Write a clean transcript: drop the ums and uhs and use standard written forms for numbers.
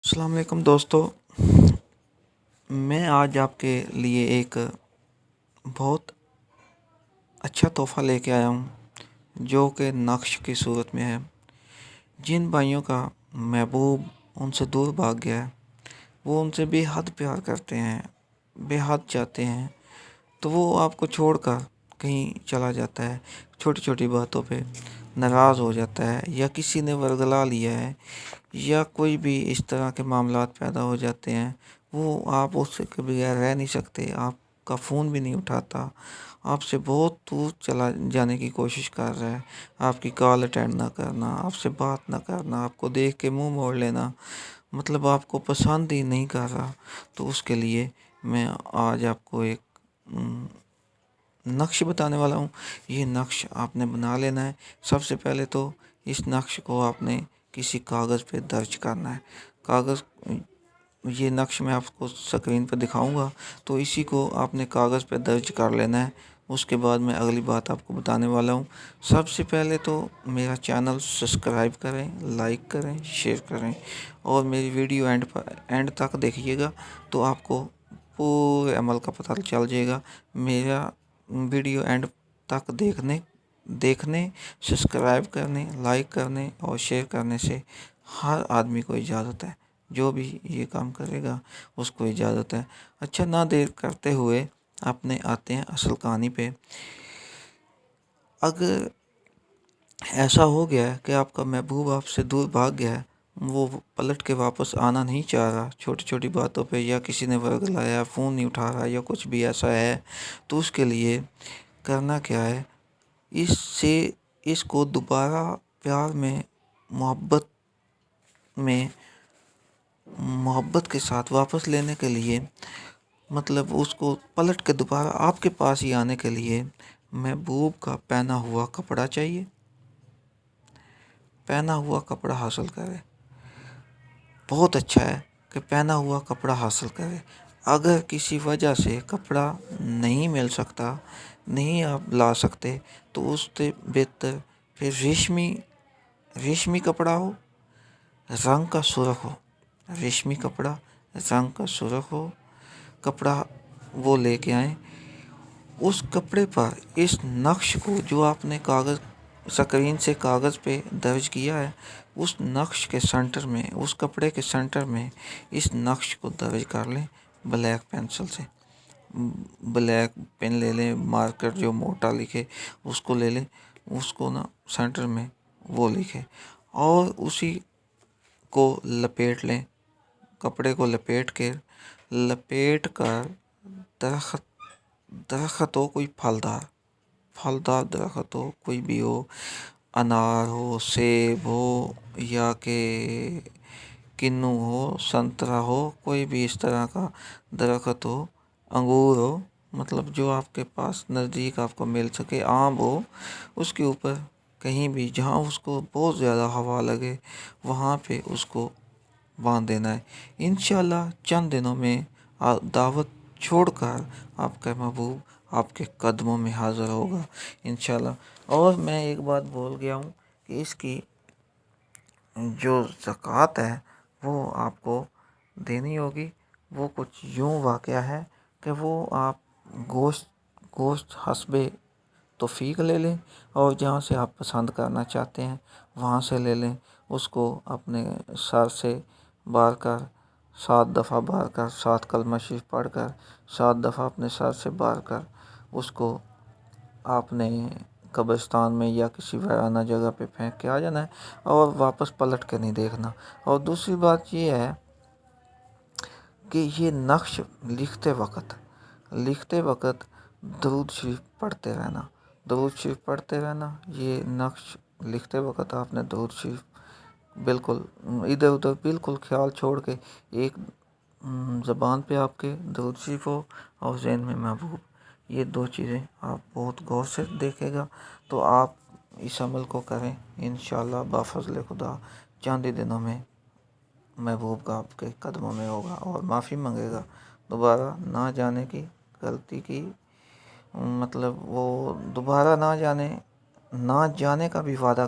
السلام علیکم دوستو، میں آج آپ کے لیے ایک بہت اچھا تحفہ لے کے آیا ہوں جو کہ نقش کی صورت میں ہے۔ جن بھائیوں کا محبوب ان سے دور بھاگ گیا ہے، وہ ان سے بے حد پیار کرتے ہیں، بے حد چاہتے ہیں، تو وہ آپ کو چھوڑ کر کہیں چلا جاتا ہے، چھوٹی چھوٹی باتوں پہ ناراض ہو جاتا ہے، یا کسی نے ورگلا لیا ہے، یا کوئی بھی اس طرح کے معاملات پیدا ہو جاتے ہیں۔ وہ آپ اس کے بغیر رہ نہیں سکتے، آپ کا فون بھی نہیں اٹھاتا، آپ سے بہت دور چلا جانے کی کوشش کر رہا ہے، آپ کی کال اٹینڈ نہ کرنا، آپ سے بات نہ کرنا، آپ کو دیکھ کے منہ موڑ لینا، مطلب آپ کو پسند ہی نہیں کر رہا۔ تو اس کے لیے میں آج آپ کو ایک نقش بتانے والا ہوں۔ یہ نقش آپ نے بنا لینا ہے۔ سب سے پہلے تو اس نقش کو آپ نے کسی کاغذ پہ درج کرنا ہے۔ یہ نقش میں آپ کو اسکرین پہ دکھاؤں گا، تو اسی کو آپ نے کاغذ پہ درج کر لینا ہے۔ اس کے بعد میں اگلی بات آپ کو بتانے والا ہوں۔ سب سے پہلے تو میرا چینل سبسکرائب کریں، لائک کریں، شیئر کریں، اور میری ویڈیو اینڈ تک دیکھیے گا تو آپ کو پورے عمل کا پتہ چل جائے گا۔ میرا ویڈیو اینڈ تک دیکھنے، سبسکرائب کرنے، لائک کرنے اور شیئر کرنے سے ہر آدمی کو اجازت ہے۔ جو بھی یہ کام کرے گا اس کو اجازت ہے۔ اچھا، نہ دیر کرتے ہوئے اپنے آتے ہیں اصل کہانی پہ۔ اگر ایسا ہو گیا ہے کہ آپ کا محبوب آپ سے دور بھاگ گیا ہے، وہ پلٹ کے واپس آنا نہیں چاہ رہا چھوٹی چھوٹی باتوں پہ، یا کسی نے ورگلایا، فون نہیں اٹھا رہا، یا کچھ بھی ایسا ہے، تو اس کے لیے کرنا کیا ہے؟ اس کو دوبارہ پیار میں، محبت کے ساتھ واپس لینے کے لیے، مطلب اس کو پلٹ کے دوبارہ آپ کے پاس ہی آنے کے لیے محبوب کا پہنا ہوا کپڑا چاہیے۔ پہنا ہوا کپڑا حاصل کرے۔ بہت اچھا ہے کہ پہنا ہوا کپڑا حاصل کرے۔ اگر کسی وجہ سے کپڑا نہیں مل سکتا، نہیں آپ لا سکتے، تو اس سے بہتر پھر ریشمی کپڑا ہو، رنگ کا سرخ ہو، ریشمی کپڑا رنگ کا سرخ ہو، کپڑا وہ لے کے آئیں۔ اس کپڑے پر اس نقش کو جو آپ نے سکرین سے کاغذ پہ درج کیا ہے، اس نقش کے سینٹر میں، اس کپڑے کے سینٹر میں اس نقش کو درج کر لیں بلیک پینسل سے۔ بلیک پین لے لیں، مارکر جو موٹا لکھے اس کو لے لیں، اس کو نا سینٹر میں وہ لکھیں، اور اسی کو لپیٹ لیں۔ کپڑے کو لپیٹ کر درخت ہو، کوئی پھلدار درخت ہو، کوئی بھی ہو، انار ہو، سیب ہو، یا کہ کنو ہو، سنترا ہو، کوئی بھی اس طرح کا درخت ہو، انگور ہو، مطلب جو آپ کے پاس نزدیک آپ کو مل سکے، آم ہو، اس کے اوپر کہیں بھی جہاں اس کو بہت زیادہ ہوا لگے وہاں پہ اس کو باندھ دینا ہے۔ انشاءاللہ چند دنوں میں دعوت چھوڑ کر آپ کا محبوب آپ کے قدموں میں حاضر ہوگا انشاءاللہ۔ اور میں ایک بات بھول گیا ہوں کہ اس کی جو زکوٰۃ ہے وہ آپ کو دینی ہوگی۔ وہ کچھ یوں واقعہ ہے کہ وہ آپ گوشت حسب توفیق لے لیں، اور جہاں سے آپ پسند کرنا چاہتے ہیں وہاں سے لے لیں۔ اس کو اپنے سر سے بار کر 7 دفعہ بار کر، 7 کلمہ شریف پڑھ کر 7 دفعہ اپنے سر سے بار کر، اس کو آپ نے قبرستان میں یا کسی ویرانہ جگہ پہ پھینک کے آ جانا ہے، اور واپس پلٹ کے نہیں دیکھنا۔ اور دوسری بات یہ ہے کہ یہ نقش لکھتے وقت درود شریف پڑھتے رہنا۔ یہ نقش لکھتے وقت آپ نے درود شریف بالکل ادھر ادھر بالکل خیال چھوڑ کے، ایک زبان پہ آپ کے درود شریف ہو اور ذہن میں محبوب، یہ 2 چیزیں آپ بہت غور سے دیکھے گا تو آپ اس عمل کو کریں انشاءاللہ۔ بفضل خدا چند ہی دنوں میں محبوب کا آپ کے قدموں میں ہوگا اور معافی مانگے گا۔ دوبارہ نہ جانے کی غلطی کی، مطلب وہ دوبارہ نہ جانے کا بھی وعدہ